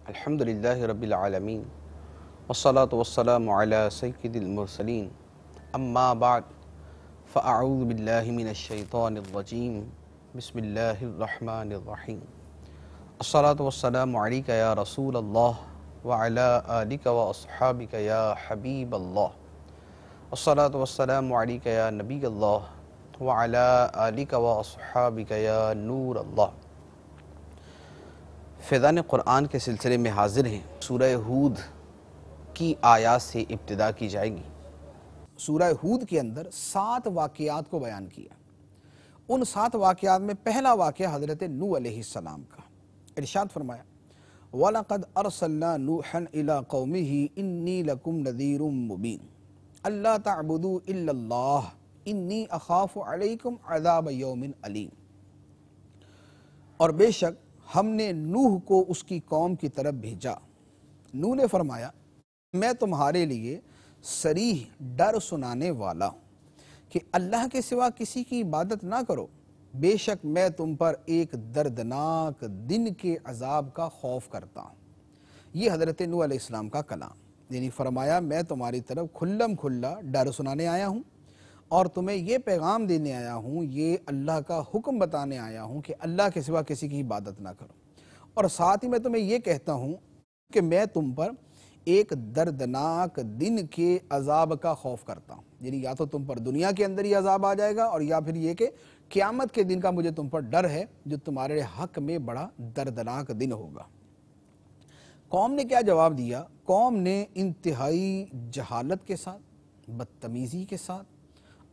الحمد للہ رب العالمین والصلاة والسلام علی سید المرسلین اما بعد فاعوذ باللہ من الشیطان الرجیم بسم اللہ الرحمن الرحیم الصلاة والسلام علیک یا رسول اللہ وعلی آلک واصحابک یا حبیب اللہ الصلاة والسلام علیک یا نبی اللہ وعلی آلک واصحابک یا نور اللہ۔ فیضان قرآن کے سلسلے میں حاضر ہیں۔ سورہ ہود کی آیات سے ابتدا کی جائے گی۔ سورہ ہود کے اندر 7 واقعات کو بیان کیا۔ ان 7 واقعات میں پہلا واقعہ حضرت نوح علیہ السلام کا۔ ارشاد فرمایا وَلَقَدْ أَرْسَلْنَا نُوحًا إِلَىٰ قَوْمِهِ إِنِّي لَكُمْ نَذِيرٌ مُّبِينٌ أَلَّا تَعْبُدُوا إِلَّا اللَّهَ إِنِّي أَخَافُ عَلَيْكُمْ عَذَابَ يَوْمٍ أَلِيمٍ۔ اور بے شک ہم نے نوح کو اس کی قوم کی طرف بھیجا۔ نوح نے فرمایا میں تمہارے لیے صریح ڈر سنانے والا ہوں کہ اللہ کے سوا کسی کی عبادت نہ کرو، بے شک میں تم پر ایک دردناک دن کے عذاب کا خوف کرتا ہوں۔ یہ حضرت نوح علیہ السلام کا کلام، یعنی فرمایا میں تمہاری طرف کھلم کھلا ڈر سنانے آیا ہوں اور تمہیں یہ پیغام دینے آیا ہوں، یہ اللہ کا حکم بتانے آیا ہوں کہ اللہ کے سوا کسی کی عبادت نہ کرو، اور ساتھ ہی میں تمہیں یہ کہتا ہوں کہ میں تم پر ایک دردناک دن کے عذاب کا خوف کرتا ہوں، یعنی یا تو تم پر دنیا کے اندر ہی عذاب آ جائے گا، اور یا پھر یہ کہ قیامت کے دن کا مجھے تم پر ڈر ہے جو تمہارے حق میں بڑا دردناک دن ہوگا۔ قوم نے کیا جواب دیا؟ قوم نے انتہائی جہالت کے ساتھ، بدتمیزی کے ساتھ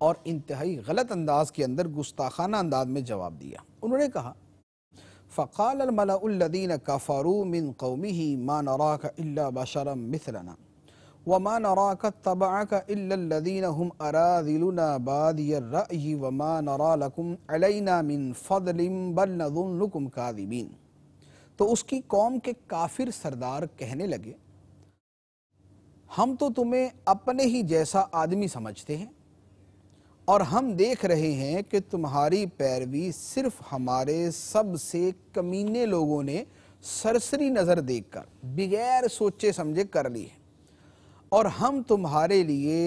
اور انتہائی غلط انداز کے اندر، گستاخانہ انداز میں جواب دیا۔ انہوں نے کہا فَقَالَ الْمَلَأُ الَّذِينَ كَفَرُوا مِن قَوْمِهِ مَا نَرَاكَ إِلَّا بَشَرًا مِثْلَنَا وَمَا نَرَاكَ اتَّبَعَكَ إِلَّا الَّذِينَ هُمْ أَرَاذِلُنَا بَادِيَ الرَّأْيِ وَمَا نَرَى لَكُمْ عَلَيْنَا مِن فَضْلٍ بَلْ نَظُنُّكُمْ كَاذِبِينَ۔ تو اس کی قوم کے کافر سردار کہنے لگے ہم تو تمہیں اپنے ہی جیسا آدمی سمجھتے ہیں، اور ہم دیکھ رہے ہیں کہ تمہاری پیروی صرف ہمارے سب سے کمینے لوگوں نے سرسری نظر دیکھ کر بغیر سوچے سمجھے کر لی ہے، اور ہم تمہارے لیے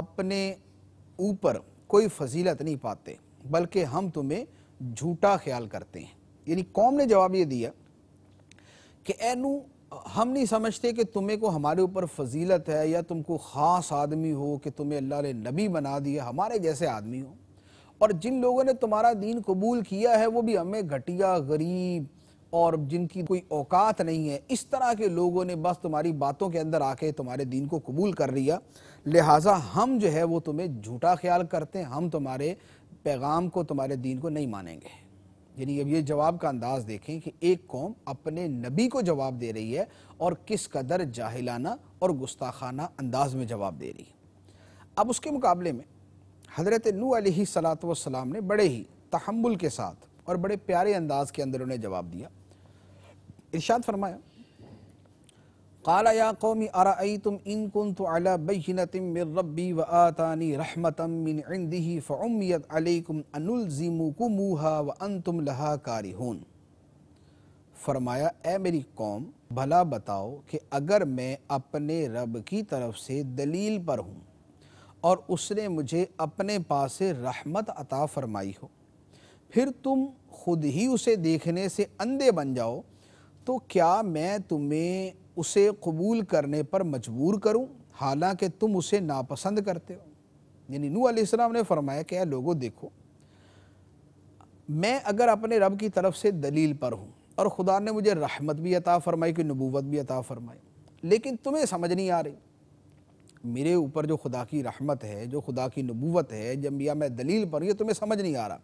اپنے اوپر کوئی فضیلت نہیں پاتے بلکہ ہم تمہیں جھوٹا خیال کرتے ہیں۔ یعنی قوم نے جواب یہ دیا کہ اے نوح، ہم نہیں سمجھتے کہ تمہیں کو ہمارے اوپر فضیلت ہے یا تم کو خاص آدمی ہو کہ تمہیں اللہ نے نبی بنا دیا، ہمارے جیسے آدمی ہو، اور جن لوگوں نے تمہارا دین قبول کیا ہے وہ بھی ہمیں گھٹیا، غریب اور جن کی کوئی اوقات نہیں ہے، اس طرح کے لوگوں نے بس تمہاری باتوں کے اندر آ کے تمہارے دین کو قبول کر لیا، لہٰذا ہم جو ہے وہ تمہیں جھوٹا خیال کرتے ہیں، ہم تمہارے پیغام کو، تمہارے دین کو نہیں مانیں گے۔ یعنی اب یہ جواب کا انداز دیکھیں کہ ایک قوم اپنے نبی کو جواب دے رہی ہے اور کس قدر جاہلانہ اور گستاخانہ انداز میں جواب دے رہی ہے۔ اب اس کے مقابلے میں حضرت نوح علیہ السلام نے بڑے ہی تحمل کے ساتھ اور بڑے پیارے انداز کے اندر انہیں جواب دیا۔ ارشاد فرمایا قال یا قوم ارأیتم ان کنت علی بینۃ من ربی وآتانی رحمۃ من عنده فعمیت علیکم انلزمکموها وانتم لہا کارہون۔ فرمایا اے میری قوم، بھلا بتاؤ کہ اگر میں اپنے رب کی طرف سے دلیل پر ہوں اور اس نے مجھے اپنے پاس سے رحمت عطا فرمائی ہو، پھر تم خود ہی اسے دیکھنے سے اندھے بن جاؤ، تو کیا میں تمہیں اسے قبول کرنے پر مجبور کروں حالانکہ تم اسے ناپسند کرتے ہو؟ یعنی نوح علیہ السلام نے فرمایا کہ اے لوگوں دیکھو، میں اگر اپنے رب کی طرف سے دلیل پر ہوں اور خدا نے مجھے رحمت بھی عطا فرمائی، کہ نبوت بھی عطا فرمائی، لیکن تمہیں سمجھ نہیں آ رہی میرے اوپر جو خدا کی رحمت ہے، جو خدا کی نبوت ہے، جب یا میں دلیل پر ہوں، یہ تمہیں سمجھ نہیں آ رہا،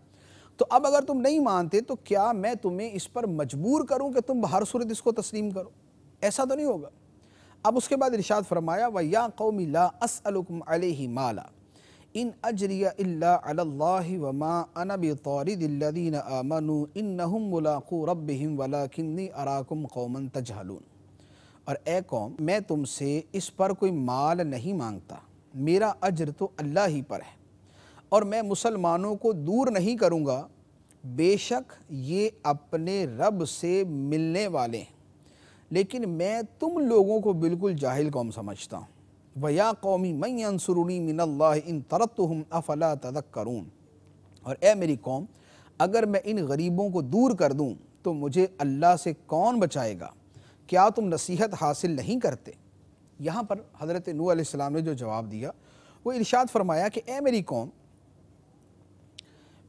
تو اب اگر تم نہیں مانتے تو کیا میں تمہیں اس پر مجبور کروں کہ تم بہر صورت اس کو تسلیم کرو؟ ایسا تو نہیں ہوگا۔ اب اس کے بعد ارشاد فرمایا وَيَا قَوْمِ لَا أَسْأَلُكُمْ عَلَيْهِ مَالًا إِنْ أَجْرِيَ إِلَّا عَلَى اللَّهِ وَمَا أَنَا بِطَارِدِ الَّذِينَ آمَنُوا إِنَّهُمْ مُلَاقُو رَبِّهِمْ وَلَكِنِّي أَرَاكُمْ قَوْمًا تَجْهَلُونَ۔ اور اے قوم، میں تم سے اس پر کوئی مال نہیں مانگتا، میرا اجر تو اللہ ہی پر ہے، اور میں مسلمانوں کو دور نہیں کروں گا، بے شک یہ اپنے رب سے ملنے والے ہیں، لیکن میں تم لوگوں کو بالکل جاہل قوم سمجھتا ہوں۔ وَيَا قَوْمِ مَنْ يَنْصُرُنِي مِنَ اللَّهِ إِن تَرَدتُّهُمْ أَفَلَا تَذَكَّرُونَ، اور اے میری قوم، اگر میں ان غریبوں کو دور کر دوں تو مجھے اللہ سے کون بچائے گا؟ کیا تم نصیحت حاصل نہیں کرتے؟ یہاں پر حضرت نوح علیہ السلام نے جو جواب دیا وہ ارشاد فرمایا کہ اے میری قوم،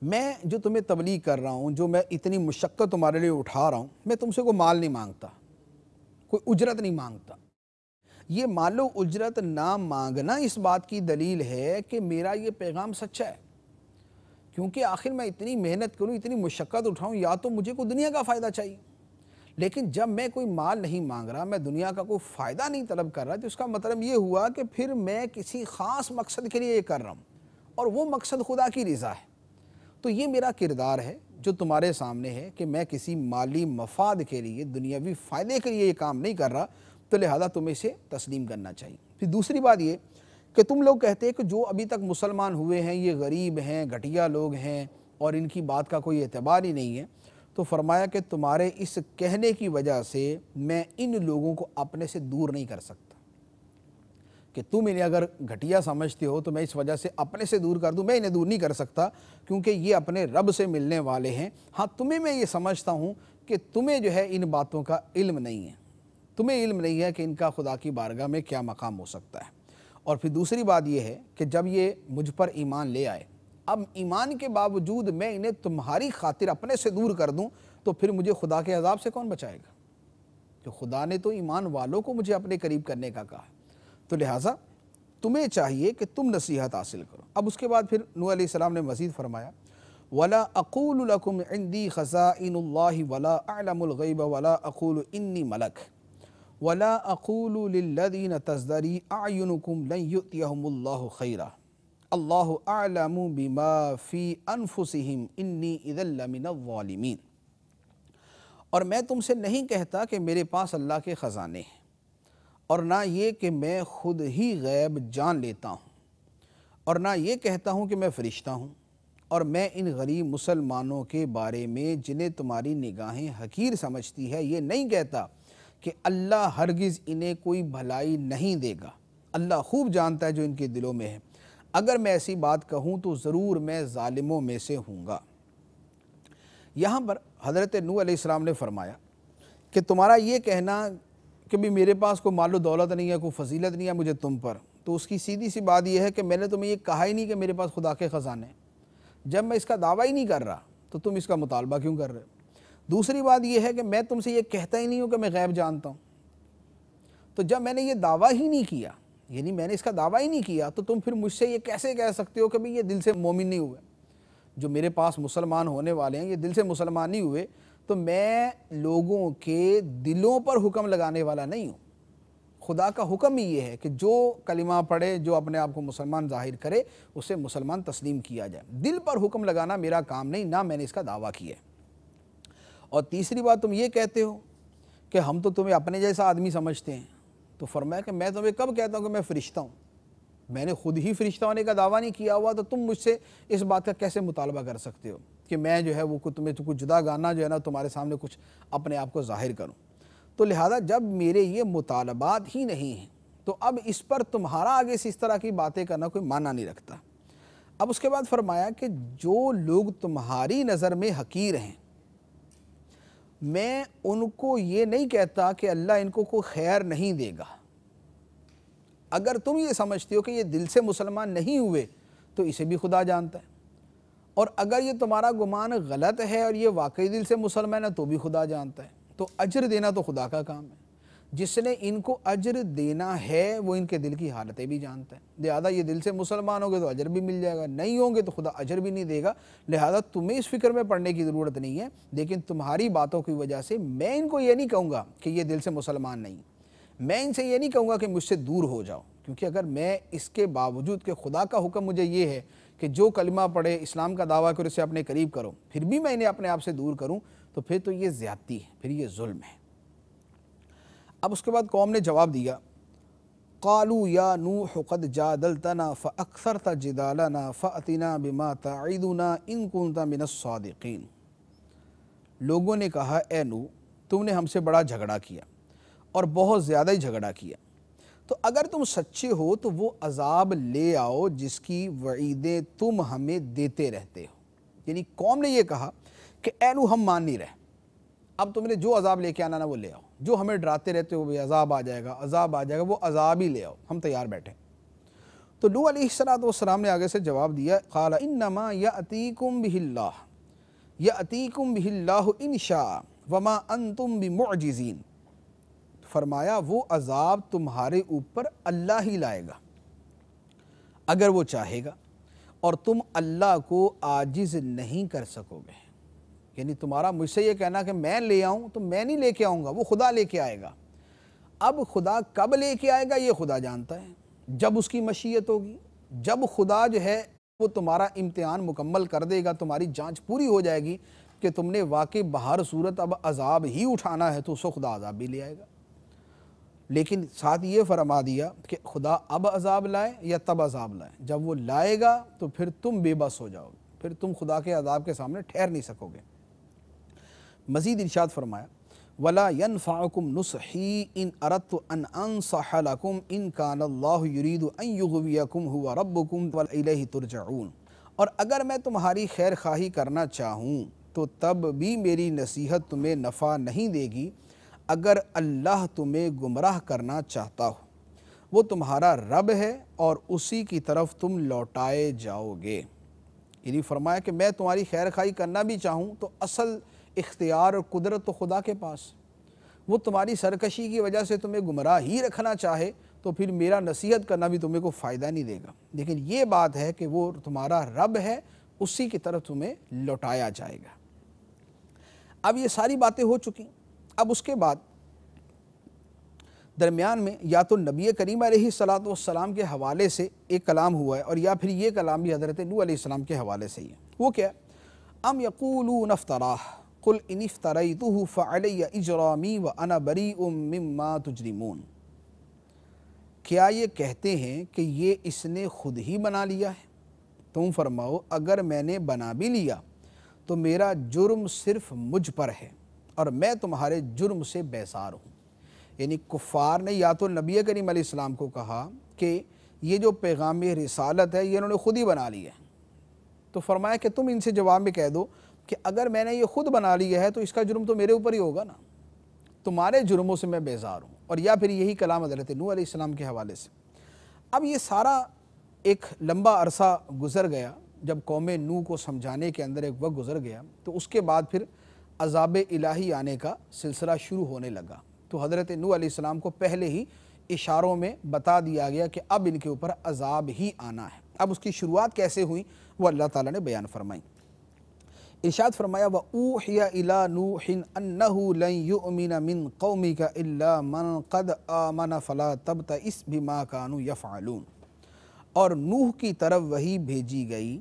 میں جو تمہیں تبلیغ کر رہا ہوں، جو میں اتنی مشقت تمہارے لیے اٹھا رہا ہوں، میں تم سے کوئی مال نہیں مانگتا، کوئی اجرت نہیں مانگتا۔ یہ مال و اجرت نہ مانگنا اس بات کی دلیل ہے کہ میرا یہ پیغام سچا ہے، کیونکہ آخر میں اتنی محنت کروں، اتنی مشقت اٹھاؤں، یا تو مجھے کوئی دنیا کا فائدہ چاہیے۔ لیکن جب میں کوئی مال نہیں مانگ رہا، میں دنیا کا کوئی فائدہ نہیں طلب کر رہا، تو اس کا مطلب یہ ہوا کہ پھر میں کسی خاص مقصد کے لیے یہ کر رہا ہوں، اور وہ مقصد خدا کی رضا ہے۔ تو یہ میرا کردار ہے جو تمہارے سامنے ہے کہ میں کسی مالی مفاد کے لیے، دنیاوی فائدے کے لیے یہ کام نہیں کر رہا، تو لہذا تمہیں اسے تسلیم کرنا چاہیے۔ پھر دوسری بات یہ کہ تم لوگ کہتے ہیں کہ جو ابھی تک مسلمان ہوئے ہیں یہ غریب ہیں، گھٹیا لوگ ہیں، اور ان کی بات کا کوئی اعتبار ہی نہیں ہے۔ تو فرمایا کہ تمہارے اس کہنے کی وجہ سے میں ان لوگوں کو اپنے سے دور نہیں کر سکتا، کہ تم انہیں اگر گھٹیا سمجھتے ہو تو میں اس وجہ سے اپنے سے دور کر دوں، میں انہیں دور نہیں کر سکتا، کیونکہ یہ اپنے رب سے ملنے والے ہیں۔ ہاں تمہیں میں یہ سمجھتا ہوں کہ تمہیں جو ہے ان باتوں کا علم نہیں ہے، تمہیں علم نہیں ہے کہ ان کا خدا کی بارگاہ میں کیا مقام ہو سکتا ہے۔ اور پھر دوسری بات یہ ہے کہ جب یہ مجھ پر ایمان لے آئے، اب ایمان کے باوجود میں انہیں تمہاری خاطر اپنے سے دور کر دوں، تو پھر مجھے خدا کے عذاب سے کون بچائے گا؟ کہ خدا نے تو ایمان والوں کو مجھے اپنے قریب کرنے کا کہا ہے، تو لہٰذا تمہیں چاہیے کہ تم نصیحت حاصل کرو۔ اب اس کے بعد پھر نوح علیہ السلام نے مزید فرمایا، وَلَا أَقُولُ لَكُمْ عِنْدِي خَزَائِنُ اللَّهِ وَلَا أَعْلَمُ الْغَيْبَ وَلَا أَقُولُ إِنِّي مَلَكٌ وَلَا أَقُولُ لِلَّذِينَ تَزْدَرِي أَعْيُنُكُمْ لَنْ يُؤْتِيَهُمُ اللَّهُ خَيْرًا اللَّهُ أَعْلَمُ بِمَا فِي أَنفُسِهِمْ إِنِّي إِذًا لَّمِنَ الظَّالِمِينَ۔ اور میں تم سے نہیں کہتا کہ میرے پاس اللہ کے خزانے ہیں، اور نہ یہ کہ میں خود ہی غیب جان لیتا ہوں، اور نہ یہ کہتا ہوں کہ میں فرشتہ ہوں، اور میں ان غریب مسلمانوں کے بارے میں جنہیں تمہاری نگاہیں حقیر سمجھتی ہے یہ نہیں کہتا کہ اللہ ہرگز انہیں کوئی بھلائی نہیں دے گا۔ اللہ خوب جانتا ہے جو ان کے دلوں میں ہے۔ اگر میں ایسی بات کہوں تو ضرور میں ظالموں میں سے ہوں گا۔ یہاں پر حضرت نوح علیہ السلام نے فرمایا کہ تمہارا یہ کہنا کہ بھی میرے پاس کوئی مال و دولت نہیں ہے، کوئی فضیلت نہیں ہے مجھے تم پر، تو اس کی سیدھی سی بات یہ ہے کہ میں نے تمہیں یہ کہا ہی نہیں کہ میرے پاس خدا کے خزانے ہیں۔ جب میں اس کا دعویٰ ہی نہیں کر رہا تو تم اس کا مطالبہ کیوں کر رہے ہو؟ دوسری بات یہ ہے کہ میں تم سے یہ کہتا ہی نہیں ہوں کہ میں غیب جانتا ہوں، تو جب میں نے یہ دعویٰ ہی نہیں کیا، یعنی میں نے اس کا دعویٰ ہی نہیں کیا، تو تم پھر مجھ سے یہ کیسے کہہ سکتے ہو کہ بھی یہ دل سے مومن نہیں ہوئے؟ جو میرے پاس مسلمان ہونے والے ہیں یہ دل سے مسلمان نہیں ہوئے، تو میں لوگوں کے دلوں پر حکم لگانے والا نہیں ہوں۔ خدا کا حکم ہی یہ ہے کہ جو کلمہ پڑھے، جو اپنے آپ کو مسلمان ظاہر کرے، اسے مسلمان تسلیم کیا جائے۔ دل پر حکم لگانا میرا کام نہیں، نہ میں نے اس کا دعویٰ کیا ہے۔ اور تیسری بات تم یہ کہتے ہو کہ ہم تو تمہیں اپنے جیسا آدمی سمجھتے ہیں، تو فرمایا کہ میں تمہیں کب کہتا ہوں کہ میں فرشتہ ہوں؟ میں نے خود ہی فرشتہ ہونے کا دعویٰ نہیں کیا ہوا، تو تم مجھ سے اس بات کا کیسے مطالبہ کر سکتے ہو کہ میں جو ہے وہ تمہیں کچھ جدا گانا جو ہے نا تمہارے سامنے کچھ اپنے آپ کو ظاہر کروں؟ تو لہذا جب میرے یہ مطالبات ہی نہیں ہیں تو اب اس پر تمہارا آگے سے اس طرح کی باتیں کرنا کوئی معنی نہیں رکھتا۔ اب اس کے بعد فرمایا کہ جو لوگ تمہاری نظر میں حقیر ہیں، میں ان کو یہ نہیں کہتا کہ اللہ ان کو کوئی خیر نہیں دے گا۔ اگر تم یہ سمجھتے ہو کہ یہ دل سے مسلمان نہیں ہوئے تو اسے بھی خدا جانتا ہے، اور اگر یہ تمہارا گمان غلط ہے اور یہ واقعی دل سے مسلمان ہے تو بھی خدا جانتا ہے۔ تو اجر دینا تو خدا کا کام ہے، جس نے ان کو اجر دینا ہے وہ ان کے دل کی حالتیں بھی جانتا ہے۔ لہذا یہ دل سے مسلمان ہوں گے تو اجر بھی مل جائے گا، نہیں ہوں گے تو خدا اجر بھی نہیں دے گا۔ لہذا تمہیں اس فکر میں پڑنے کی ضرورت نہیں ہے، لیکن تمہاری باتوں کی وجہ سے میں ان کو یہ نہیں کہوں گا کہ یہ دل سے مسلمان نہیں، میں ان سے یہ نہیں کہوں گا کہ مجھ سے دور ہو جاؤ، کیونکہ اگر میں اس کے باوجود کہ خدا کا حکم مجھے یہ ہے کہ جو کلمہ پڑھے، اسلام کا دعویٰ کرو، اسے اپنے قریب کرو، پھر بھی میں انہیں اپنے آپ سے دور کروں، تو پھر تو یہ زیادتی ہے، پھر یہ ظلم ہے۔ اب اس کے بعد قوم نے جواب دیا، قالوا یا نوح قد جادلتنا فاکثرت جدالنا فأتنا بما تعدنا ان كنت من الصادقین۔ لوگوں نے کہا، اے نوح تم نے ہم سے بڑا جھگڑا کیا، اور بہت زیادہ ہی جھگڑا کیا، تو اگر تم سچے ہو تو وہ عذاب لے آؤ جس کی وعیدیں تم ہمیں دیتے رہتے ہو۔ یعنی قوم نے یہ کہا کہ اے نوح ہم مان نہیں رہے، اب تم نے جو عذاب لے کے آنا نا وہ لے آؤ، جو ہمیں ڈراتے رہتے ہو بھی عذاب آ جائے گا عذاب آ جائے گا، وہ عذاب ہی لے آؤ، ہم تیار بیٹھے۔ تو نوح علیہ السلام نے آگے سے جواب دیا، قال انما یأتیکم بہ اللہ یأتیکم بہ اللہ ان شاء وما انتم بمعجزین، فرمایا وہ عذاب تمہارے اوپر اللہ ہی لائے گا اگر وہ چاہے گا، اور تم اللہ کو عاجز نہیں کر سکو گے۔ یعنی تمہارا مجھ سے یہ کہنا کہ میں لے آؤں تو میں نہیں لے کے آؤں گا، وہ خدا لے کے آئے گا۔ اب خدا کب لے کے آئے گا یہ خدا جانتا ہے، جب اس کی مشیت ہوگی، جب خدا جو ہے وہ تمہارا امتحان مکمل کر دے گا، تمہاری جانچ پوری ہو جائے گی کہ تم نے واقعی بہر صورت اب عذاب ہی اٹھانا ہے، تو اس کو خدا عذاب بھی لے آئے گا۔ لیکن ساتھ یہ فرما دیا کہ خدا اب عذاب لائے یا تب عذاب لائے، جب وہ لائے گا تو پھر تم بے بس ہو جاؤ گے، پھر تم خدا کے عذاب کے سامنے ٹھہر نہیں سکو گے۔ مزید ارشاد فرمایا وَلَا يَنْفَعُكُمْ نُصْحِي إِنْ أَرَدْتُ أَنْ أَنْصَحَ لَكُمْ إِنْ كَانَ اللَّهُ يُرِيدُ أَنْ يُغْوِيَكُمْ هُوَ رَبُّكُمْ وَإِلَيْهِ تُرْجَعُونَ، اور اگر میں تمہاری خیر خواہی کرنا چاہوں تو تب بھی میری نصیحت تمہیں نفع نہیں دے گی اگر اللہ تمہیں گمراہ کرنا چاہتا ہو، وہ تمہارا رب ہے اور اسی کی طرف تم لوٹائے جاؤ گے۔ یعنی فرمایا کہ میں تمہاری خیر خواہی کرنا بھی چاہوں تو اصل اختیار اور قدرت تو خدا کے پاس، وہ تمہاری سرکشی کی وجہ سے تمہیں گمراہ ہی رکھنا چاہے تو پھر میرا نصیحت کرنا بھی تمہیں کوئی فائدہ نہیں دے گا، لیکن یہ بات ہے کہ وہ تمہارا رب ہے، اسی کی طرف تمہیں لوٹایا جائے گا۔ اب یہ ساری باتیں ہو چکی، اب اس کے بعد درمیان میں یا تو نبی کریم علیہ السلام کے حوالے سے ایک کلام ہوا ہے، اور یا پھر یہ کلام بھی حضرت نوح علیہ السلام کے حوالے سے ہی ہے۔ وہ کیا؟ ام یقولون افتراہ قل ان افتریتہ فعلی اجرامی وانا بریء مما تجرمون، کیا یہ کہتے ہیں کہ یہ اس نے خود ہی بنا لیا ہے؟ تم فرماؤ اگر میں نے بنا بھی لیا تو میرا جرم صرف مجھ پر ہے اور میں تمہارے جرم سے بیزار ہوں۔ یعنی کفار نے یا تو نبی کریم علیہ السلام کو کہا کہ یہ جو پیغام رسالت ہے یہ انہوں نے خود ہی بنا لی ہے، تو فرمایا کہ تم ان سے جواب میں کہہ دو کہ اگر میں نے یہ خود بنا لیا ہے تو اس کا جرم تو میرے اوپر ہی ہوگا نا، تمہارے جرموں سے میں بیزار ہوں۔ اور یا پھر یہی کلام حضرت نوح علیہ السلام کے حوالے سے۔ اب یہ سارا ایک لمبا عرصہ گزر گیا، جب قوم نوح کو سمجھانے کے اندر ایک وقت گزر گیا تو اس کے بعد پھر عذاب الہی آنے کا سلسلہ شروع ہونے لگا، تو حضرت نوح علیہ السلام کو پہلے ہی اشاروں میں بتا دیا گیا کہ اب ان کے اوپر عذاب ہی آنا ہے۔ اب اس کی شروعات کیسے ہوئی وہ اللہ تعالیٰ نے بیان فرمائی۔ ارشاد فرمایا وَأُوحِيَ إِلَى نُوحٍ أَنَّهُ لَن يُؤْمِنَ مِن قَوْمِكَ إِلَّا مَن قَدْ آمَنَ فَلَا تَبْتَئِسْ بِمَا كَانُوا يَفْعَلُونَ، اور نوح کی طرف وحی بھیجی گئی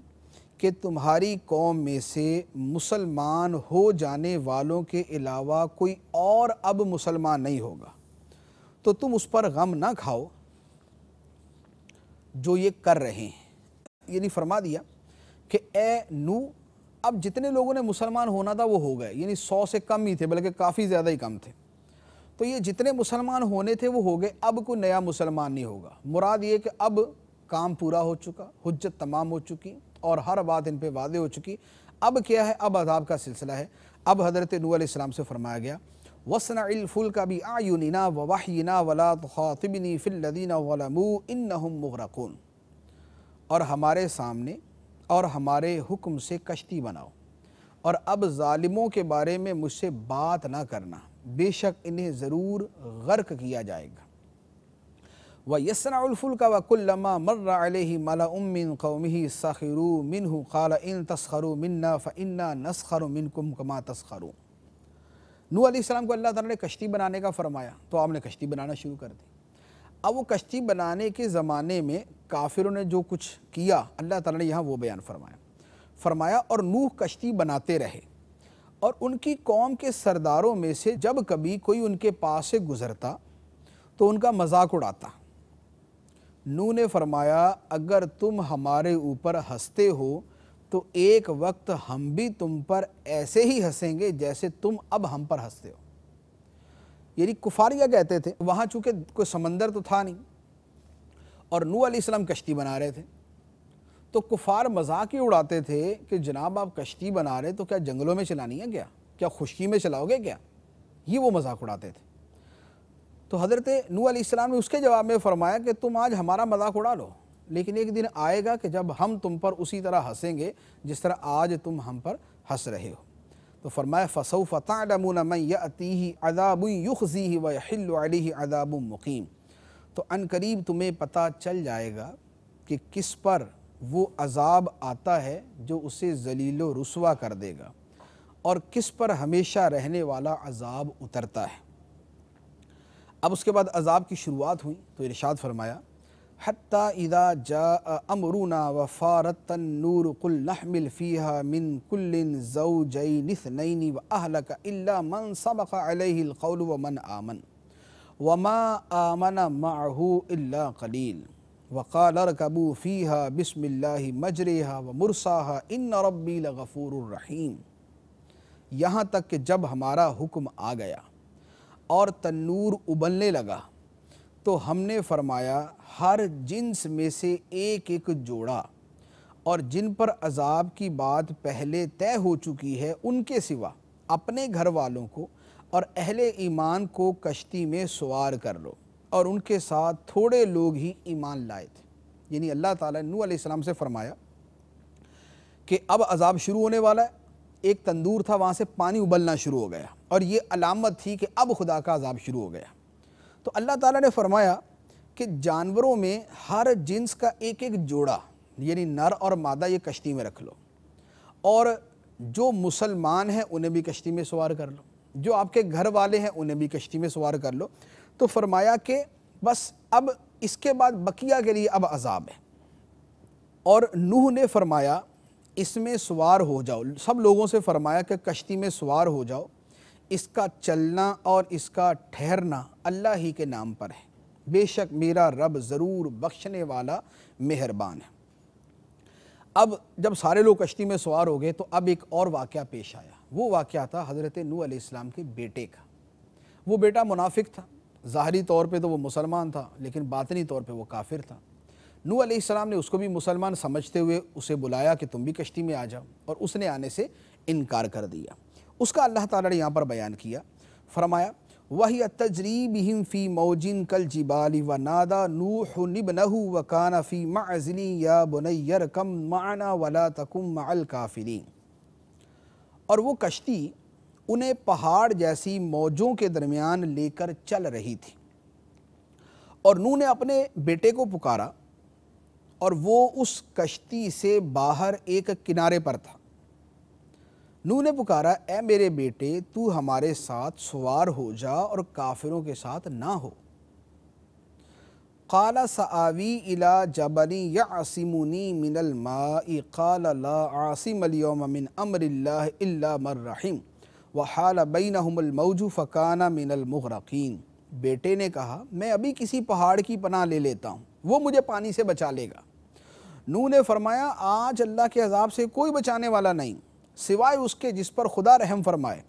کہ تمہاری قوم میں سے مسلمان ہو جانے والوں کے علاوہ کوئی اور اب مسلمان نہیں ہوگا، تو تم اس پر غم نہ کھاؤ جو یہ کر رہے ہیں۔ یعنی فرما دیا کہ اے نوح اب جتنے لوگوں نے مسلمان ہونا تھا وہ ہو گئے، یعنی 100 سے کم ہی تھے، بلکہ کافی زیادہ ہی کم تھے، تو یہ جتنے مسلمان ہونے تھے وہ ہو گئے، اب کوئی نیا مسلمان نہیں ہوگا۔ مراد یہ کہ اب کام پورا ہو چکا، حجت تمام ہو چکی اور ہر بات ان پہ واضح ہو چکی۔ اب کیا ہے؟ اب عذاب کا سلسلہ ہے۔ اب حضرت نوح علیہ السلام سے فرمایا گیا وَاصْنَعِ الْفُلْكَ بِأَعْيُنِنَا وَوَحْيِنَا وَلَا تُخَاطِبْنِي فِي الَّذِينَ ظَلَمُوا إِنَّهُمْ مُغْرَقُونَ، اور ہمارے سامنے اور ہمارے حکم سے کشتی بناؤ، اور اب ظالموں کے بارے میں مجھ سے بات نہ کرنا، بے شک انہیں ضرور غرق کیا جائے گا۔ وَيَصْنَعُ الْفُلْكَ وَكُلَّمَا مَرَّ عَلَيْهِ مَلَأٌ مِّن قَوْمِهِ سَخِرُوا مِنْهُ قَالَ إِن تَسْخَرُوا مِنَّا فَإِنَّا نَسْخَرُ مِنْكُمْ كَمَا تَسْخَرُونَ۔ نوح علیہ السلام کو اللہ تعالیٰ نے کشتی بنانے کا فرمایا تو آپ نے کشتی بنانا شروع کر دی۔ اب وہ کشتی بنانے کے زمانے میں کافروں نے جو کچھ کیا اللہ تعالیٰ نے یہاں وہ بیان فرمایا اور نوح کشتی بناتے رہے، اور ان کی قوم کے سرداروں میں سے جب کبھی کوئی ان کے پاس سے گزرتا تو ان کا مذاق اڑاتا۔ نوح نے فرمایا اگر تم ہمارے اوپر ہنستے ہو تو ایک وقت ہم بھی تم پر ایسے ہی ہنسیں گے جیسے تم اب ہم پر ہنستے ہو۔ یعنی کفاریہ کہتے تھے، وہاں چونکہ کوئی سمندر تو تھا نہیں اور نوح علیہ السلام کشتی بنا رہے تھے، تو کفار مذاق ہی اڑاتے تھے کہ جناب آپ کشتی بنا رہے تو کیا جنگلوں میں چلانی ہے کیا خشکی میں چلاؤ گے کیا؟ یہ وہ مذاق اڑاتے تھے۔ تو حضرت نوح علیہ السلام نے اس کے جواب میں فرمایا کہ تم آج ہمارا مذاق اڑا لو، لیکن ایک دن آئے گا کہ جب ہم تم پر اسی طرح ہنسیں گے جس طرح آج تم ہم پر ہنس رہے ہو۔ تو فرمایا فَسَوْفَ تَعْلَمُونَ مَنْ يَأْتِيهِ عَذَابٌ يُخْزِيهِ وَيَحِلُّ عَلَيْهِ عَذَابٌ مُقِيمٌ، تو ان قریب تمہیں پتہ چل جائے گا کہ کس پر وہ عذاب آتا ہے جو اسے ذلیل و رسوا کر دے گا اور کس پر ہمیشہ رہنے والا عذاب اترتا ہے۔ اب اس کے بعد عذاب کی شروعات ہوئی تو ارشاد فرمایا حَتَّى إِذَا جَاءَ أَمْرُنَا وَفَارَتِ النُّورُ قُلْ نَحْمِلُ فِيهَا مِنْ كُلٍّ زَوْجَيْنِ اثْنَيْنِ وَأَهْلَكَ إِلَّا مَنْ سَبَقَ عَلَيْهِ الْقَوْلُ وَمَنْ آمَنَ وَمَا آمَنَ مَعَهُ إِلَّا قَلِيلٌ وَقَالَ ارْكَبُوا فِيهَا بِسْمِ اللَّهِ مَجْرَاهَا وَمُرْسَاهَا إِنَّ رَبِّي لَغَفُورٌ رَحِيمٌ، یہاں تک کہ جب ہمارا حکم آ گیا اور تنور ابلنے لگا تو ہم نے فرمایا ہر جنس میں سے ایک ایک جوڑا، اور جن پر عذاب کی بات پہلے طے ہو چکی ہے ان کے سوا اپنے گھر والوں کو اور اہل ایمان کو کشتی میں سوار کر لو، اور ان کے ساتھ تھوڑے لوگ ہی ایمان لائے تھے۔ یعنی اللہ تعالیٰ نے نوح علیہ السلام سے فرمایا کہ اب عذاب شروع ہونے والا ہے، ایک تندور تھا وہاں سے پانی ابلنا شروع ہو گیا اور یہ علامت تھی کہ اب خدا کا عذاب شروع ہو گیا۔ تو اللہ تعالیٰ نے فرمایا کہ جانوروں میں ہر جنس کا ایک ایک جوڑا یعنی نر اور مادہ یہ کشتی میں رکھ لو، اور جو مسلمان ہیں انہیں بھی کشتی میں سوار کر لو، جو آپ کے گھر والے ہیں انہیں بھی کشتی میں سوار کر لو۔ تو فرمایا کہ بس اب اس کے بعد بقیہ کے لیے اب عذاب ہے، اور نوح نے فرمایا اس میں سوار ہو جاؤ، سب لوگوں سے فرمایا کہ کشتی میں سوار ہو جاؤ، اس کا چلنا اور اس کا ٹھہرنا اللہ ہی کے نام پر ہے، بے شک میرا رب ضرور بخشنے والا مہربان ہے۔ اب جب سارے لوگ کشتی میں سوار ہو گئے تو اب ایک اور واقعہ پیش آیا، وہ واقعہ تھا حضرت نوح علیہ السلام کے بیٹے کا۔ وہ بیٹا منافق تھا، ظاہری طور پہ تو وہ مسلمان تھا لیکن باطنی طور پہ وہ کافر تھا۔ نوح علیہ السلام نے اس کو بھی مسلمان سمجھتے ہوئے اسے بلایا کہ تم بھی کشتی میں آ جاؤ، اور اس نے آنے سے انکار کر دیا۔ اس کا اللہ تعالیٰ نے یہاں پر بیان کیا، فرمایا وَهِيَ تَجْرِي بِهِمْ فِي مَوْجٍ كَالْجِبَالِ وَنَادَى نُوحٌ ابْنَهُ وَكَانَ فِي مَعْزِلٍ يَا بُنَيَّ ارْكَب مَعَنَا وَلَا تَكُن مَعَ الْكَافِرِينَ، اور وہ کشتی انہیں پہاڑ جیسی موجوں کے درمیان لے کر چل رہی تھی، اور نوح نے اپنے بیٹے کو پکارا اور وہ اس کشتی سے باہر ایک کنارے پر تھا۔ نوح نے پکارا اے میرے بیٹے تو ہمارے ساتھ سوار ہو جا اور کافروں کے ساتھ نہ ہو۔ قال سآوی الی جبل یعصمنی من الماء قال لا عاصم اليوم من امر اللہ الا من رحم وحال بینہم الموج فکان من المغرقین۔ بیٹے نے کہا میں ابھی کسی پہاڑ کی پناہ لے لیتا ہوں، وہ مجھے پانی سے بچا لے گا۔ نوح نے فرمایا آج اللہ کے عذاب سے کوئی بچانے والا نہیں سوائے اس کے جس پر خدا رحم فرمائے،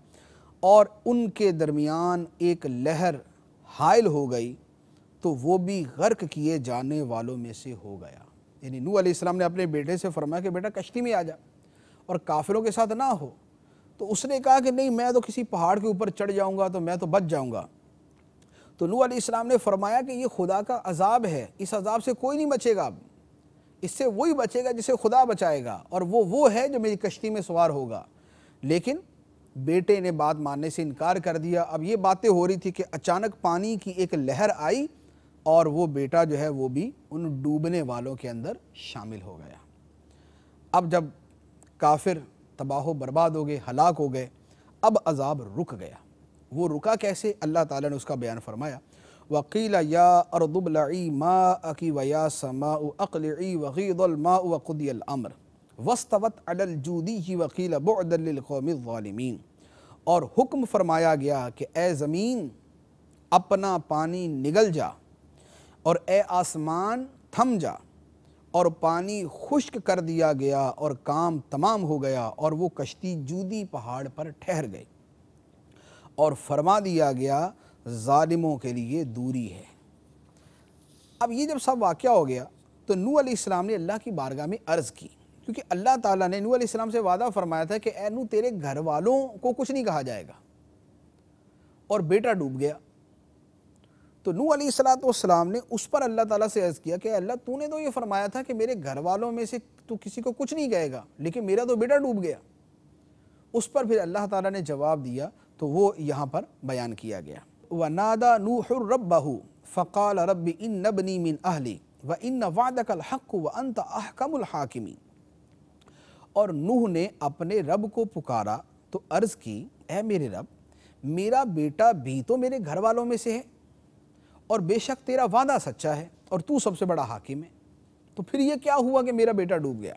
اور ان کے درمیان ایک لہر حائل ہو گئی تو وہ بھی غرق کیے جانے والوں میں سے ہو گیا۔ یعنی نوح علیہ السلام نے اپنے بیٹے سے فرمایا کہ بیٹا کشتی میں آ جا اور کافروں کے ساتھ نہ ہو، تو اس نے کہا کہ نہیں میں تو کسی پہاڑ کے اوپر چڑھ جاؤں گا تو میں تو بچ جاؤں گا۔ تو نوح علیہ السلام نے فرمایا کہ یہ خدا کا عذاب ہے، اس عذاب سے کوئی نہیں بچے گا، اب اس سے وہی بچے گا جسے خدا بچائے گا، اور وہ ہے جو میری کشتی میں سوار ہوگا۔ لیکن بیٹے نے بات ماننے سے انکار کر دیا۔ اب یہ باتیں ہو رہی تھی کہ اچانک پانی کی ایک لہر آئی اور وہ بیٹا جو ہے وہ بھی ان ڈوبنے والوں کے اندر شامل ہو گیا۔ اب جب کافر تباہ و برباد ہو گئے، ہلاک ہو گئے، اب عذاب رک گیا۔ وہ رکا کیسے؟ اللہ تعالیٰ نے اس کا بیان فرمایا وَقِيلَ يَا أَرْضُ ابْلَعِي مَاءَكِ وَيَا سَمَاءُ أَقْلِعِي وَغِيضَ الْمَاءُ وَقُضِيَ الْأَمْرُ وَاسْتَوَتْ عَلَى الْجُودِيِّ وَقِيلَ بُعْدًا لِلْقَوْمِ الظَّالِمِينَ، اور حکم فرمایا گیا کہ اے زمین اپنا پانی نگل جا، اور اے آسمان تھم جا، اور پانی خشک کر دیا گیا اور کام تمام ہو گیا، اور وہ کشتی جودی پہاڑ پر ٹھہر گئی، اور فرما دیا گیا ظالموں کے لیے دوری ہے۔ اب یہ جب سب واقعہ ہو گیا تو نوح علیہ السلام نے اللہ کی بارگاہ میں عرض کی، کیونکہ اللہ تعالیٰ نے نوح علیہ السلام سے وعدہ فرمایا تھا کہ اے نوح تیرے گھر والوں کو کچھ نہیں کہا جائے گا، اور بیٹا ڈوب گیا۔ تو نوح علیہ السلام نے اس پر اللہ تعالیٰ سے عرض کیا کہ اے اللہ تو نے تو یہ فرمایا تھا کہ میرے گھر والوں میں سے تو کسی کو کچھ نہیں کہے گا، لیکن میرا تو بیٹا ڈوب گیا۔ اس پر پھر اللہ تعالیٰ نے جواب دیا تو وہ یہاں پر بیان کیا گیا۔ وَنَادَى نُوحٌ رَبَّهُ فَقَالَ رَبِّ إِنَّ ابْنِي مِنْ أَهْلِي وَإِنَّ وَعْدَكَ الْحَقُّ وَأَنْتَ أَحْكَمُ الْحَاكِمِينَ۔ اور نوح نے اپنے رب کو پکارا تو عرض کی، اے میرے رب، میرا بیٹا بھی تو میرے گھر والوں میں سے ہے، اور بے شک تیرا وعدہ سچا ہے اور تو سب سے بڑا حاکم ہے، تو پھر یہ کیا ہوا کہ میرا بیٹا ڈوب گیا؟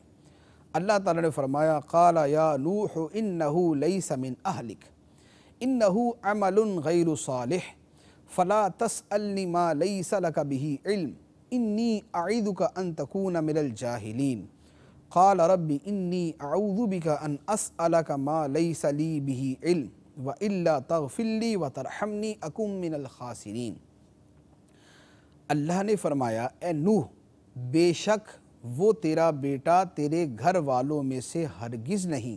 اللہ تعالیٰ نے فرمایا، قال یا نوح انہ لیس من اہلک انہ عمل غیر صالح فلا تسألنی ما لیس لک بہ علم انی اعیدک ان تکون من الجاہلین قال رب انی اعوذ بک ان اسألک ما لیس لی بہ علم وإلا تغفر لی وترحمنی اکن من الخاسرین۔ اللہ نے فرمایا، اے نوح، بے شک وہ تیرا بیٹا تیرے گھر والوں میں سے ہرگز نہیں،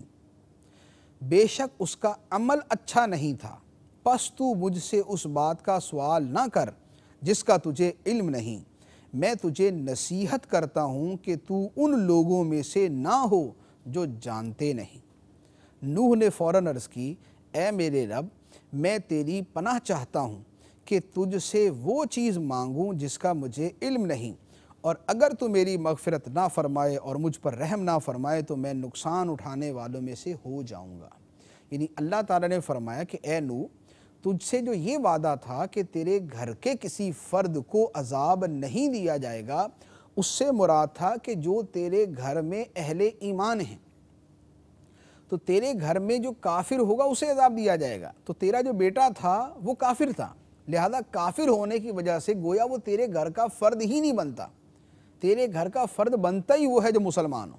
بے شک اس کا عمل اچھا نہیں تھا، پس تو مجھ سے اس بات کا سوال نہ کر جس کا تجھے علم نہیں، میں تجھے نصیحت کرتا ہوں کہ تو ان لوگوں میں سے نہ ہو جو جانتے نہیں۔ نوح نے فوراً عرض کی، اے میرے رب، میں تیری پناہ چاہتا ہوں کہ تجھ سے وہ چیز مانگوں جس کا مجھے علم نہیں، اور اگر تو میری مغفرت نہ فرمائے اور مجھ پر رحم نہ فرمائے تو میں نقصان اٹھانے والوں میں سے ہو جاؤں گا۔ یعنی اللہ تعالیٰ نے فرمایا کہ اے نوح، تجھ سے جو یہ وعدہ تھا کہ تیرے گھر کے کسی فرد کو عذاب نہیں دیا جائے گا، اس سے مراد تھا کہ جو تیرے گھر میں اہل ایمان ہیں، تو تیرے گھر میں جو کافر ہوگا اسے عذاب دیا جائے گا۔ تو تیرا جو بیٹا تھا وہ کافر تھا، لہذا کافر ہونے کی وجہ سے گویا وہ تیرے گھر کا فرد ہی نہیں بنتا، تیرے گھر کا فرد بنتا ہی وہ ہے جو مسلمان ہو۔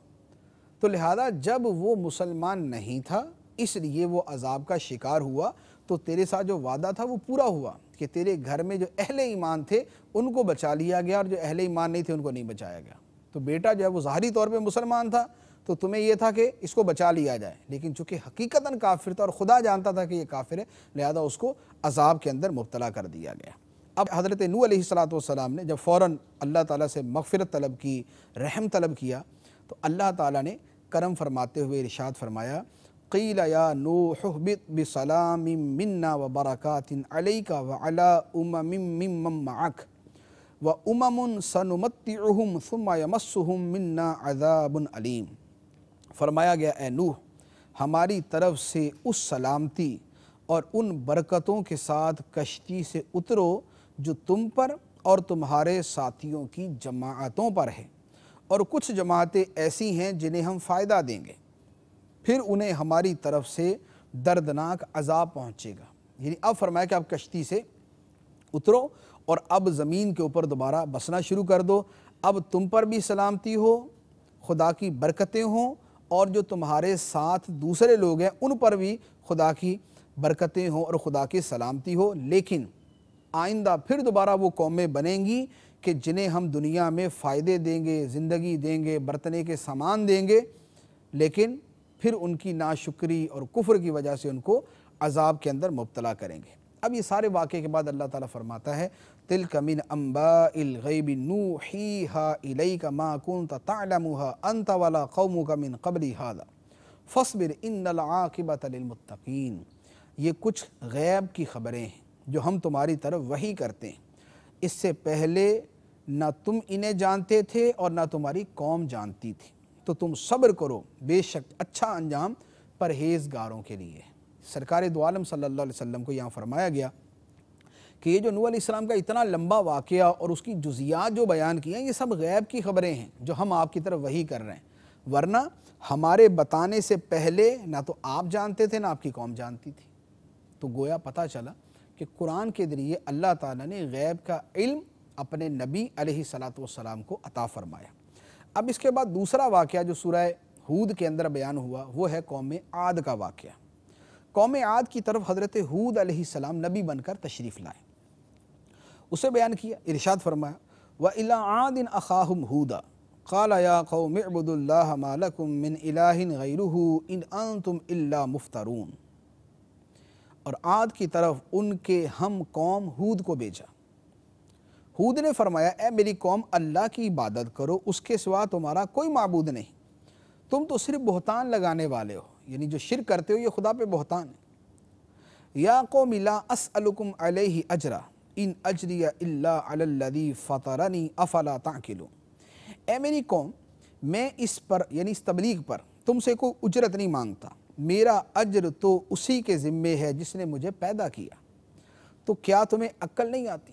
تو لہذا جب وہ مسلمان نہیں تھا اس لیے وہ عذاب کا شکار ہوا، تو تیرے ساتھ جو وعدہ تھا وہ پورا ہوا کہ تیرے گھر میں جو اہل ایمان تھے ان کو بچا لیا گیا، اور جو اہل ایمان نہیں تھے ان کو نہیں بچایا گیا۔ تو بیٹا جو ہے وہ ظاہری طور پہ مسلمان تھا تو تمہیں یہ تھا کہ اس کو بچا لیا جائے، لیکن چونکہ حقیقتاً کافر تھا اور خدا جانتا تھا کہ یہ کافر ہے، لہذا اس کو عذاب کے اندر مبتلا کر دیا گیا۔ اب حضرت نوح علیہ السلام نے جب فوراً اللہ تعالیٰ سے مغفرت طلب کی، رحم طلب کیا، تو اللہ تعالیٰ نے کرم فرماتے ہوئے ارشاد فرمایا، قیل یا نوح اہبط بسلام منا وبرکات علیک وعلی ممن معک وامم سنمتعہم ثم یمسہم منا عذاب علیم۔ فرمایا گیا، اے نوح، ہماری طرف سے اس سلامتی اور ان برکتوں کے ساتھ کشتی سے اترو جو تم پر اور تمہارے ساتھیوں کی جماعتوں پر ہے، اور کچھ جماعتیں ایسی ہیں جنہیں ہم فائدہ دیں گے، پھر انہیں ہماری طرف سے دردناک عذاب پہنچے گا۔ یعنی اب فرمایا کہ اب کشتی سے اترو اور اب زمین کے اوپر دوبارہ بسنا شروع کر دو، اب تم پر بھی سلامتی ہو، خدا کی برکتیں ہوں، اور جو تمہارے ساتھ دوسرے لوگ ہیں ان پر بھی خدا کی برکتیں ہوں اور خدا کی سلامتی ہو، لیکن آئندہ پھر دوبارہ وہ قومیں بنیں گی کہ جنہیں ہم دنیا میں فائدے دیں گے، زندگی دیں گے، برتنے کے سامان دیں گے، لیکن پھر ان کی ناشکری اور کفر کی وجہ سے ان کو عذاب کے اندر مبتلا کریں گے۔ اب یہ سارے واقعے کے بعد اللہ تعالیٰ فرماتا ہے، تِلْکَ مِنْ أَنْبَاءِ الْغَيْبِ نُوحِیهَا إِلَيْکَ مَا كُنْتَ تَعْلَمُهَا أَنْتَ وَلَا قَوْمُكَ مِنْ قَبْلِ هَذَا فَاصْبِرْ إِنَّ الْعَاقِبَةَ لِلْمُتَّقِينَ۔ یہ کچھ غیب کی خبریں ہیں جو ہم تمہاری طرف وحی کرتے ہیں، اس سے پہلے نہ تم انہیں جانتے تھے اور نہ تمہاری قوم جانتی تھی، تو تم صبر کرو، بے شک اچھا انجام پرہیزگاروں کے لیے۔ سرکار دو عالم صلی اللہ علیہ وسلم کو یہاں فرمایا گیا کہ یہ جو نوح علیہ السلام کا اتنا لمبا واقعہ اور اس کی جزیات جو بیان کی ہیں، یہ سب غیب کی خبریں ہیں جو ہم آپ کی طرف وحی کر رہے ہیں، ورنہ ہمارے بتانے سے پہلے نہ تو آپ جانتے تھے نہ آپ کی قوم جانتی تھی۔ تو گویا پتہ چلا کہ قرآن کے ذریعے اللہ تعالیٰ نے غیب کا علم اپنے نبی علیہ السلام کو عطا فرمایا۔ اب اس کے بعد دوسرا واقعہ جو سورہ ہود کے اندر بیان ہوا وہ ہے قوم عاد کا واقعہ۔ قوم عاد کی طرف حضرت ہود علیہ السلام نبی بن کر تشریف لائے، اسے بیان کیا، ارشاد فرمایا وَإِلَىٰ عَادٍ أَخَاهُمْ هُودًا قَالَ يَا قَوْمِ اعْبُدُوا اللَّهَ مَا لَكُم مِّنْ إِلَٰهٍ غَيْرُهُ إِنْ أَنْتُمْ إِلَّا مُفْتَرُونَ۔ اور عاد کی طرف ان کے ہم قوم ہود کو بھیجا۔ ہود نے فرمایا اے میری قوم اللہ کی عبادت کرو، اس کے سوا تمہارا کوئی معبود نہیں، تم تو صرف بہتان لگانے والے ہو، یعنی جو شرک کرتے ہو یہ خدا پہ بہتان ہے۔ یا قوم لا اسألکم علیہ اجرا ان اجری الا علی الذی فطرنی افلا تعقلون۔ اے میری قوم میں اس پر یعنی اس تبلیغ پر تم سے کوئی اجرت نہیں مانگتا، میرا اجر تو اسی کے ذمے ہے جس نے مجھے پیدا کیا، تو کیا تمہیں عقل نہیں آتی؟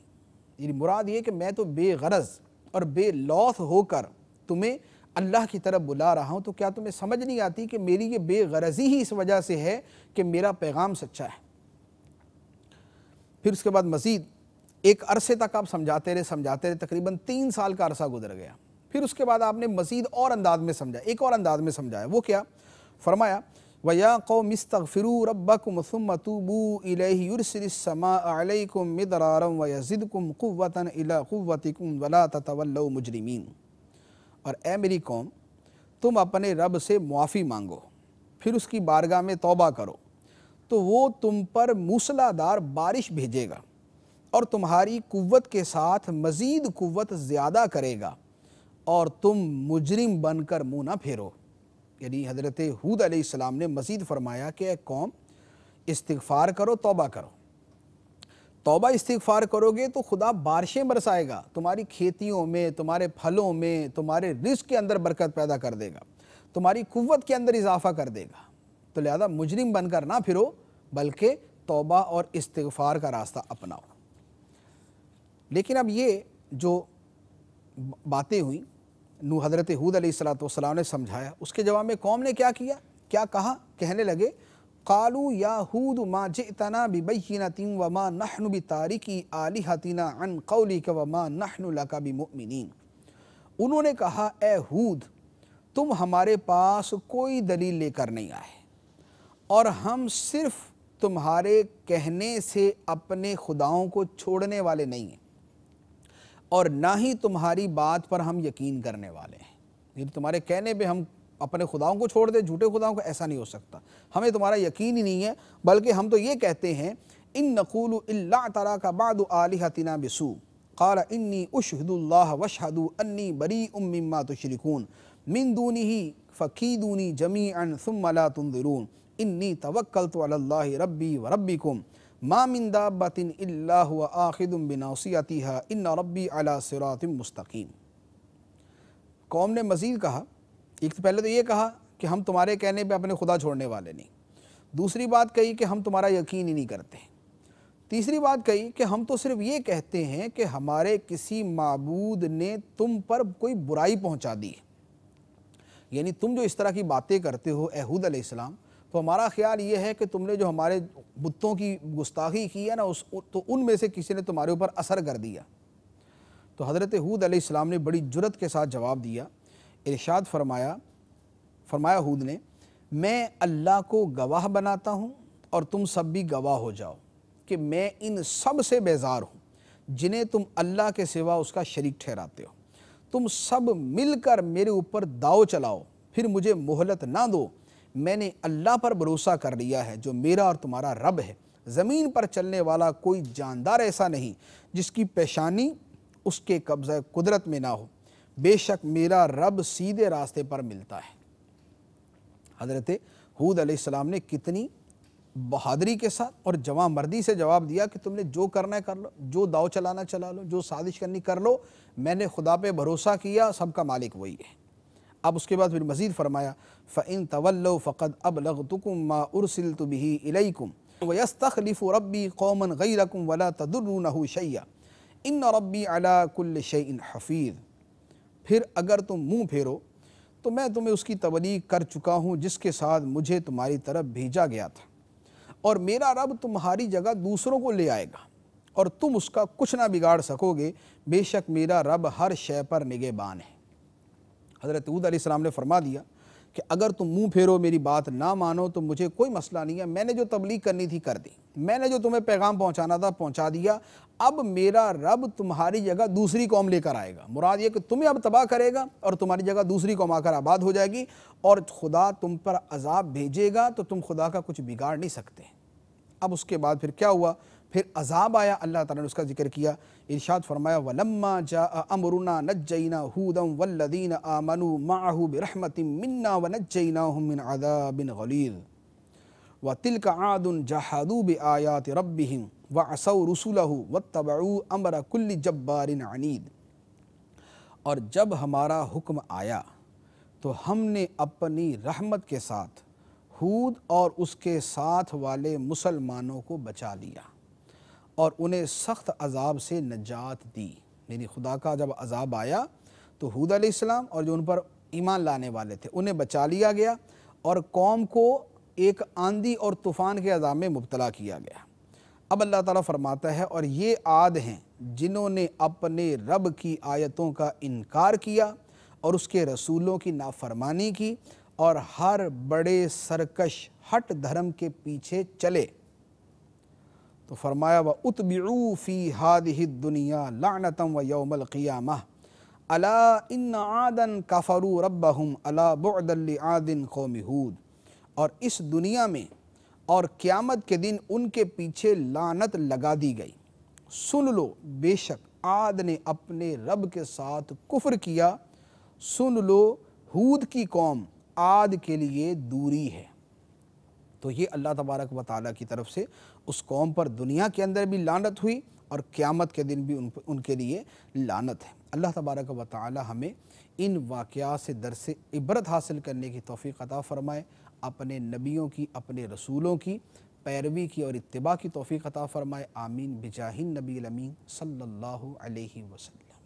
یعنی مراد یہ کہ میں تو بے غرض اور بے لوث ہو کر تمہیں اللہ کی طرف بلا رہا ہوں، تو کیا تمہیں سمجھ نہیں آتی کہ میری یہ بے غرضی ہی اس وجہ سے ہے کہ میرا پیغام سچا ہے۔ پھر اس کے بعد مزید ایک عرصے تک آپ سمجھاتے رہے، تقریباً 3 سال کا عرصہ گزر گیا۔ پھر اس کے بعد آپ نے مزید اور انداز میں سمجھا، ایک اور انداز میں سمجھایا، وہ کیا؟ فرمایا وَيَا قَوْمِ اسْتَغْفِرُوا رَبَّكُمْ ثُمَّ تُوبُوا إِلَيْهِ يُرْسِلِ السَّمَاءَ عَلَيْكُمْ مِدْرَارًا وَيَزِدْكُمْ قُوَّةً إِلَىٰ قُوَّتِكُمْ وَلَا تَتَوَلَّوْا مُجْرِمِينَ۔ اور اے میری قوم تم اپنے رب سے معافی مانگو، پھر اس کی بارگاہ میں توبہ کرو، تو وہ تم پر موسلا دار بارش بھیجے گا اور تمہاری قوت کے ساتھ مزید قوت زیادہ کرے گا، اور تم مجرم بن کر منہ نہ پھیرو۔ یعنی حضرت ہود علیہ السلام نے مزید فرمایا کہ اے قوم استغفار کرو، توبہ کرو، توبہ استغفار کرو گے تو خدا بارشیں برسائے گا، تمہاری کھیتیوں میں، تمہارے پھلوں میں، تمہارے رزق کے اندر برکت پیدا کر دے گا، تمہاری قوت کے اندر اضافہ کر دے گا۔ تو لہذا مجرم بن کر نہ پھرو، بلکہ توبہ اور استغفار کا راستہ اپناؤ۔ لیکن اب یہ جو باتیں ہوئیں حضرت ہود علیہ السلام نے سمجھایا، اس کے جواب میں قوم نے کیا کیا؟ کیا کہا؟ کہنے لگے قالوا یا ہود ما جئتنا ببینۃ وما نحن بتارکی آلہتنا عن قولک وما نحن لک بمؤمنین۔ انہوں نے کہا اے ہود تم ہمارے پاس کوئی دلیل لے کر نہیں آئے، اور ہم صرف تمہارے کہنے سے اپنے خداؤں کو چھوڑنے والے نہیں ہیں، اور نہ ہی تمہاری بات پر ہم یقین کرنے والے ہیں۔ یعنی تمہارے کہنے پہ ہم اپنے خداؤں کو چھوڑ دیں، جھوٹے خداؤں کو، ایسا نہیں ہو سکتا، ہمیں تمہارا یقین ہی نہیں ہے، بلکہ ہم تو یہ کہتے ہیں ان نقول الا اعتراک بعض آلہتنا بسوء قال انی اشہد اللہ واشہدوا انی بریء مما تشرکون من دونہ فکیدونی جمیعا ثم لا تنظرون انی توکلت علی اللہ ربی وربکم ما من دابۃ الا هو آخذ بناصیتها ان ربی علی صراط مستقیم۔ قوم نے مزید کہا، ایک تو پہلے تو یہ کہا کہ ہم تمہارے کہنے پہ اپنے خدا چھوڑنے والے نہیں، دوسری بات کہی کہ ہم تمہارا یقین ہی نہیں کرتے، تیسری بات کہی کہ ہم تو صرف یہ کہتے ہیں کہ ہمارے کسی معبود نے تم پر کوئی برائی پہنچا دی ہے۔ یعنی تم جو اس طرح کی باتیں کرتے ہو اے ہود علیہ السلام، تو ہمارا خیال یہ ہے کہ تم نے جو ہمارے بتوں کی گستاخی کی ہے نا، تو ان میں سے کسی نے تمہارے اوپر اثر کر دیا۔ تو حضرت ہود علیہ السلام نے بڑی جرت کے ساتھ جواب دیا، ارشاد فرمایا ہود نے میں اللہ کو گواہ بناتا ہوں اور تم سب بھی گواہ ہو جاؤ کہ میں ان سب سے بیزار ہوں جنہیں تم اللہ کے سوا اس کا شریک ٹھہراتے ہو۔ تم سب مل کر میرے اوپر داؤ چلاؤ، پھر مجھے مہلت نہ دو، میں نے اللہ پر بھروسہ کر لیا ہے جو میرا اور تمہارا رب ہے۔ زمین پر چلنے والا کوئی جاندار ایسا نہیں جس کی پیشانی اس کے قبضہ قدرت میں نہ ہو، بے شک میرا رب سیدھے راستے پر ملتا ہے۔ حضرت ہود علیہ السلام نے کتنی بہادری کے ساتھ اور جواں مردی سے جواب دیا کہ تم نے جو کرنا ہے کر لو، جو داؤ چلانا چلا لو، جو سازش کرنی کر لو، میں نے خدا پہ بھروسہ کیا، سب کا مالک وہی ہے۔ اب اس کے بعد پھر مزید فرمایا فَإِن تَوَلَّوْا فَقَدْ أَبْلَغْتُكُم مَّا أُرْسِلْتُ بِهِ إِلَيْكُمْ وَيَسْتَخْلِفُ رَبِّي قَوْمًا غَيْرَكُمْ وَلَا تَضُرُّونَهُ شَيْئًا إِنَّ رَبِّي عَلَىٰ كُلِّ شَيْءٍ حَفِيظٌ۔ پھر اگر تم منہ پھیرو تو میں تمہیں اس کی تبلیغ کر چکا ہوں جس کے ساتھ مجھے تمہاری طرف بھیجا گیا تھا، اور میرا رب تمہاری جگہ دوسروں کو لے آئے گا اور تم اس کا کچھ نہ بگاڑ سکو گے، بے شک میرا رب ہر شے پر نگہبان ہے۔ حضرت ہود علیہ السلام نے فرما دیا کہ اگر تم منہ پھیرو میری بات نہ مانو تو مجھے کوئی مسئلہ نہیں ہے، میں نے جو تبلیغ کرنی تھی کر دی، میں نے جو تمہیں پیغام پہنچانا تھا پہنچا دیا، اب میرا رب تمہاری جگہ دوسری قوم لے کر آئے گا۔ مراد یہ کہ تمہیں اب تباہ کرے گا اور تمہاری جگہ دوسری قوم آ کر آباد ہو جائے گی، اور خدا تم پر عذاب بھیجے گا تو تم خدا کا کچھ بگاڑ نہیں سکتے۔ اب اس کے بعد پھر کیا ہوا؟ پھر عذاب آیا، اللہ تعالیٰ نے اس کا ذکر کیا، ارشاد فرمایا وَلَمَّا جَاءَ أَمْرُنَا نَجَّيْنَا هُودًا وَالَّذِينَ آمَنُوا مَعَهُ بِرَحْمَةٍ مِنَّا وَنَجَّيْنَاهُمْ مِنْ عَذَابٍ غَلِيظٍ وَتِلْكَ عَادٌ جَحَدُوا بِآيَاتِ رَبِّهِمْ وَعَصَوْا رُسُلَهُ وَاتَّبَعُوا أَمْرَ كُلِّ جَبَّارٍ عَنِيدٍ۔ اور جب ہمارا حکم آیا تو ہم نے اپنی رحمت کے ساتھ ہود اور اس کے ساتھ والے مسلمانوں کو بچا لیا اور انہیں سخت عذاب سے نجات دی۔ یعنی خدا کا جب عذاب آیا تو ہود علیہ السلام اور جو ان پر ایمان لانے والے تھے انہیں بچا لیا گیا، اور قوم کو ایک آندھی اور طوفان کے عذاب میں مبتلا کیا گیا۔ اب اللہ تعالیٰ فرماتا ہے اور یہ عاد ہیں جنہوں نے اپنے رب کی آیتوں کا انکار کیا اور اس کے رسولوں کی نافرمانی کی اور ہر بڑے سرکش ہٹ دھرم کے پیچھے چلے، تو فرمایا وَأُتْبِعُوا فِي هَذِهِ الدُّنْيَا لَعْنَةً وَيَوْمَ الْقِيَامَةِ أَلَا إِنَّ عَادًا كَفَرُوا رَبَّهُمْ أَلَا بُعْدًا لِعَادٍ قَوْمِ هُودٍ۔ اور اس دنیا میں اور قیامت کے دن ان کے پیچھے لعنت لگا دی گئی۔ سن لو بے شک عاد نے اپنے رب کے ساتھ کفر کیا، سن لو ہود کی قوم عاد کے لیے دوری ہے۔ تو یہ اللہ تبارک و تعالیٰ کی طرف سے اس قوم پر دنیا کے اندر بھی لعنت ہوئی اور قیامت کے دن بھی ان کے لیے لعنت ہے۔ اللہ تبارک و تعالیٰ ہمیں ان واقعات سے درس عبرت حاصل کرنے کی توفیق عطا فرمائے، اپنے نبیوں کی، اپنے رسولوں کی پیروی کی اور اتباع کی توفیق عطا فرمائے، آمین بجاہ النبی الامین صلی اللہ علیہ وسلم۔